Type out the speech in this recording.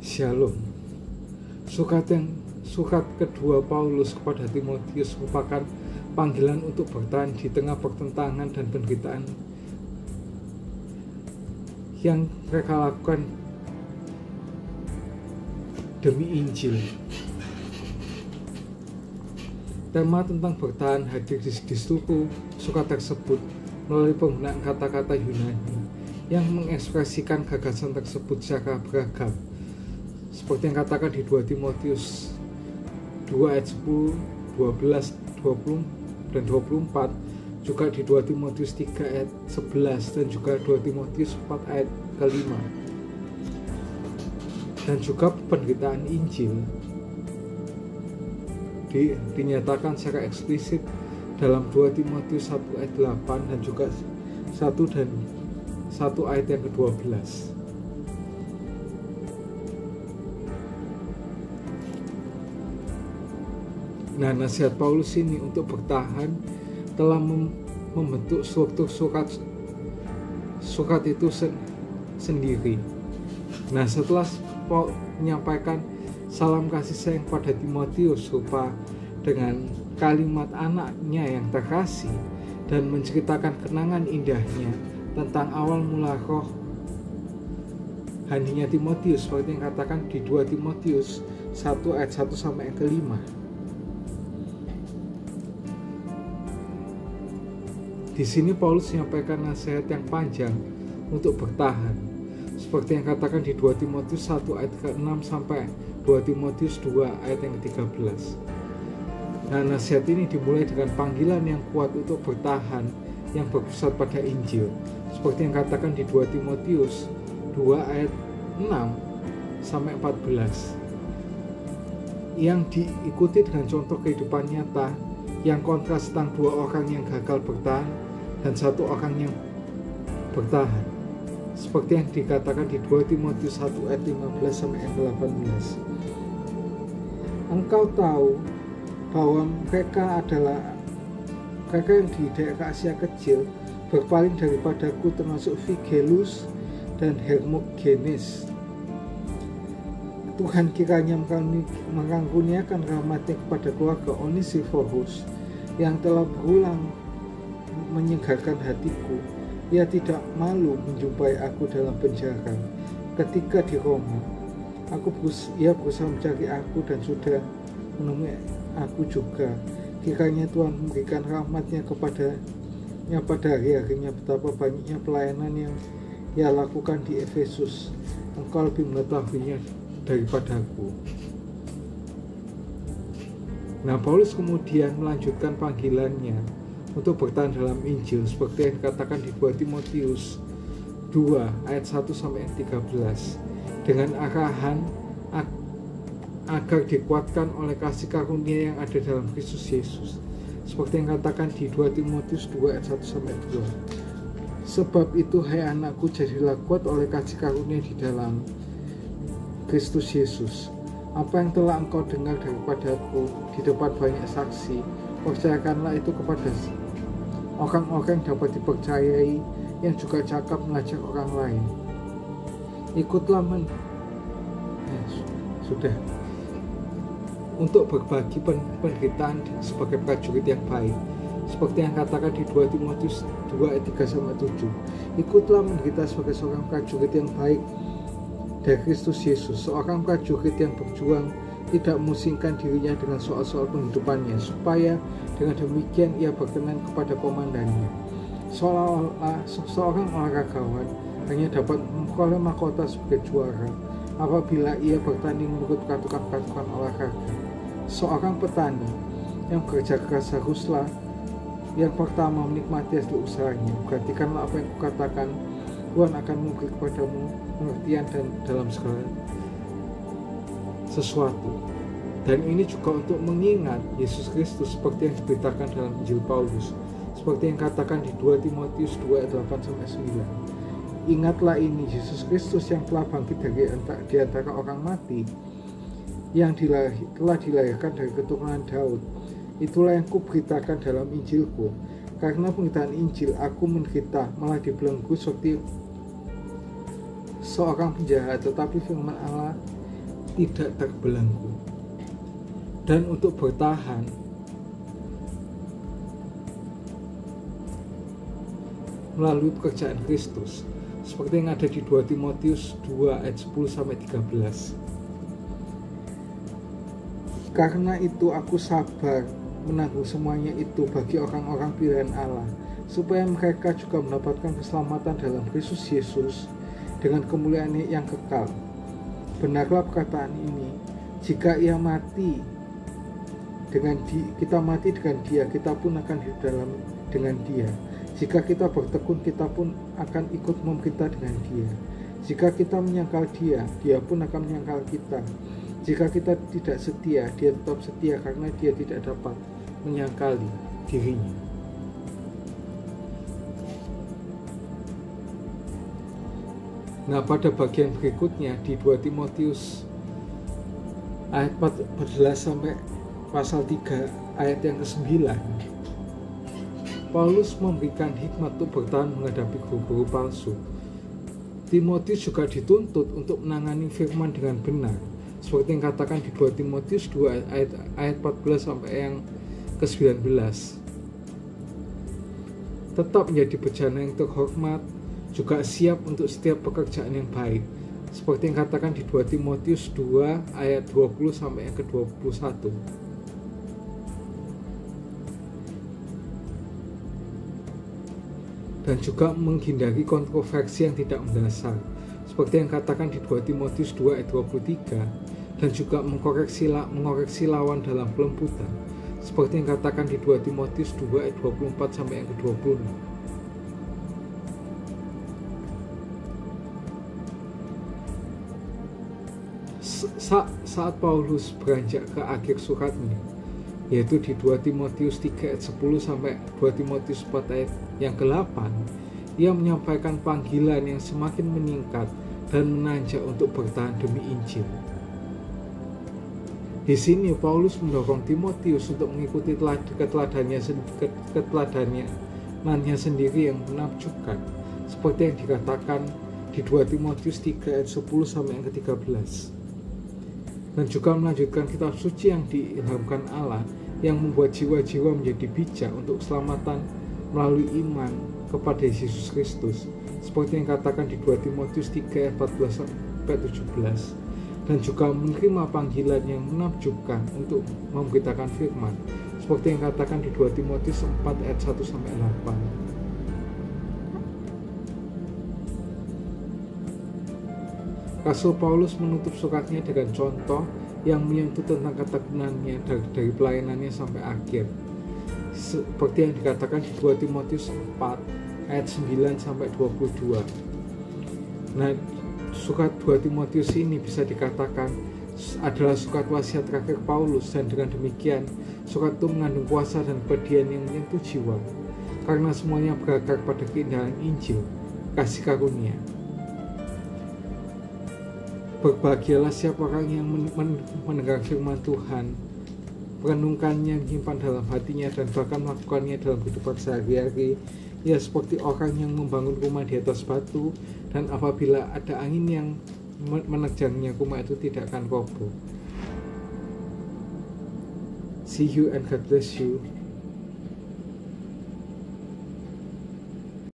Shalom. Surat kedua Paulus kepada Timotius merupakan panggilan untuk bertahan di tengah pertentangan dan penderitaan yang mereka lakukan demi Injil. Tema tentang bertahan hadir di seluruh surat tersebut melalui penggunaan kata-kata Yunani yang mengekspresikan gagasan tersebut secara beragam, seperti yang katakan di 2 Timotius 2 ayat 10, 12, 20, dan 24, juga di 2 Timotius 3 ayat 11, dan juga 2 Timotius 4 ayat ke-5. Dan juga penderitaan Injil dinyatakan secara eksplisit dalam 2 Timotius 1 ayat 8 dan juga 1 ayat yang ke-12. Nah, nasihat Paulus ini untuk bertahan telah membentuk struktur surat itu sendiri. Nah, setelah Paul menyampaikan salam kasih sayang pada Timotius serupa dengan kalimat anaknya yang terkasih dan menceritakan kenangan indahnya tentang awal mula roh haninya Timotius, seperti yang katakan di 2 Timotius 1 ayat 1 sampai yang ke-5. Di sini Paulus menyampaikan nasihat yang panjang untuk bertahan, seperti yang katakan di 2 Timotius 1 ayat ke-6 sampai 2 Timotius 2 ayat yang ke-13. Nah, nasihat ini dimulai dengan panggilan yang kuat untuk bertahan yang berpusat pada Injil, seperti yang katakan di 2 Timotius 2 ayat 6 sampai 14, yang diikuti dengan contoh kehidupan nyata yang kontras tentang 2 orang yang gagal bertahan dan 1 orang yang bertahan, seperti yang dikatakan di 2 Timotius 1 ayat 15 sampai 18. Engkau tahu bahwa mereka yang di daerah Asia Kecil berpaling daripadaku, termasuk Figelus dan Hermogenes. Tuhan kiranya mengaruniakan rahmat-Nya kepada keluarga Onesiphorus yang telah berulang menyegarkan hatiku. Ia tidak malu menjumpai aku dalam penjara. Ketika di Roma, ia berusaha mencari aku dan sudah menemui aku juga. Kiranya Tuhan memberikan rahmat-Nya kepadanya pada hari-harinya. Betapa banyaknya pelayanan yang ia lakukan di Efesus. Engkau lebih mengetahuinya daripadaku. Nah, Paulus kemudian melanjutkan panggilannya untuk bertahan dalam Injil, seperti yang dikatakan di 2 Timotius 2 ayat 1 sampai 13, dengan arahan agar dikuatkan oleh kasih karunia yang ada dalam Kristus Yesus, seperti yang dikatakan di 2 Timotius 2 ayat 1 sampai 2. Sebab itu, hai anakku, jadilah kuat oleh kasih karunia di dalam Kristus Yesus. Apa yang telah engkau dengar daripadaku di depan banyak saksi, percayakanlah itu kepada orang-orang yang dapat dipercayai, yang juga cakap mengajar orang lain. Ikutlah untuk berbagi penderitaan sebagai prajurit yang baik, seperti yang katakan di 2 Timotius 2 ayat 3 sampai 7. Ikutlah menderita sebagai seorang prajurit yang baik dari Kristus Yesus, seorang prajurit yang berjuang tidak memusingkan dirinya dengan soal-soal penghidupannya, supaya dengan demikian ia berkenan kepada komandannya. Seolah-olah seorang olahragawan hanya dapat memperoleh mahkota sebagai juara apabila ia bertanding menurut peraturan olahraga. Seorang petani yang bekerja keras haruslah yang pertama menikmati hasil usahanya. Perhatikanlah apa yang kukatakan, Tuhan akan memberi kepadamu pengertian dan dalam segala sesuatu. Dan ini juga untuk mengingat Yesus Kristus, seperti yang diberitakan dalam Injil Paulus, seperti yang katakan di 2 Timotius 2 ayat 8 sampai 9. Ingatlah ini, Yesus Kristus yang telah bangkit di antara orang mati, yang telah dilahirkan dari keturunan Daud. Itulah yang kuberitakan dalam Injilku. Karena pemberitaan Injil, aku menderita, malah dibelenggu seperti seorang penjahat, tetapi firman Allah tidak terbelenggu. Dan untuk bertahan melalui pekerjaan Kristus, seperti yang ada di 2 Timotius 2 ayat 10-13. Karena itu aku sabar menanggung semuanya itu bagi orang-orang pilihan Allah, supaya mereka juga mendapatkan keselamatan dalam Kristus Yesus dengan kemuliaan yang kekal. Benarlah perkataan ini, jika ia mati dengan kita mati dengan dia, kita pun akan hidup dengan dia. Jika kita bertekun, kita pun akan ikut memerintah dengan dia. Jika kita menyangkal dia, dia pun akan menyangkal kita. Jika kita tidak setia, dia tetap setia karena dia tidak dapat menyangkali dirinya. Nah, pada bagian berikutnya di 2 Timotius ayat 14 sampai pasal 3 ayat yang ke-9, Paulus memberikan hikmat untuk bertahan menghadapi guru-guru palsu. Timotius juga dituntut untuk menangani firman dengan benar, seperti yang katakan di 2 Timotius 2 ayat 14 sampai yang ke-19. Tetap menjadi bejana yang terhormat, juga siap untuk setiap pekerjaan yang baik, seperti yang katakan di 2 Timotius 2 ayat 20 sampai yang ke-21. Dan juga menghindari kontroversi yang tidak mendasar, seperti yang katakan di 2 Timotius 2 ayat 23, dan juga mengoreksi lawan dalam kelembutan, seperti yang katakan di 2 Timotius 2 ayat 24 sampai yang ke-26. Saat Paulus beranjak ke akhir suratnya, yaitu di 2 Timotius 3 ayat 10 sampai 2 Timotius 4 ayat yang ke-8, ia menyampaikan panggilan yang semakin meningkat dan menanjak untuk bertahan demi Injil. Di sini Paulus mendorong Timotius untuk mengikuti keteladanannya sendiri yang menakjubkan, seperti yang dikatakan di 2 Timotius 3 ayat 10 sampai yang ke-13. Dan juga melanjutkan kitab suci yang diilhamkan Allah yang membuat jiwa-jiwa menjadi bijak untuk keselamatan melalui iman kepada Yesus Kristus, seperti yang katakan di 2 Timotius 3 ayat 14 sampai 17. Dan juga menerima panggilan yang menakjubkan untuk memberitakan firman, seperti yang katakan di 2 Timotius 4 ayat 1 sampai 8. Rasul Paulus menutup suratnya dengan contoh yang menyentuh tentang ketekunannya dari pelayanannya sampai akhir, seperti yang dikatakan di 2 Timotius 4 ayat 9 sampai 22. Nah, surat 2 Timotius ini bisa dikatakan adalah surat wasiat terakhir Paulus, dan dengan demikian surat itu mengandung kuasa dan kepedihan yang menyentuh jiwa, karena semuanya berakar pada keindahan Injil, kasih karunia. Berbahagialah siapa orang yang mendengar firman Tuhan, merenungkannya, menyimpan dalam hatinya, dan bahkan melakukannya dalam kehidupan sehari-hari. Ya, seperti orang yang membangun rumah di atas batu, dan apabila ada angin yang menerjangnya, rumah itu tidak akan roboh. See you and God bless you.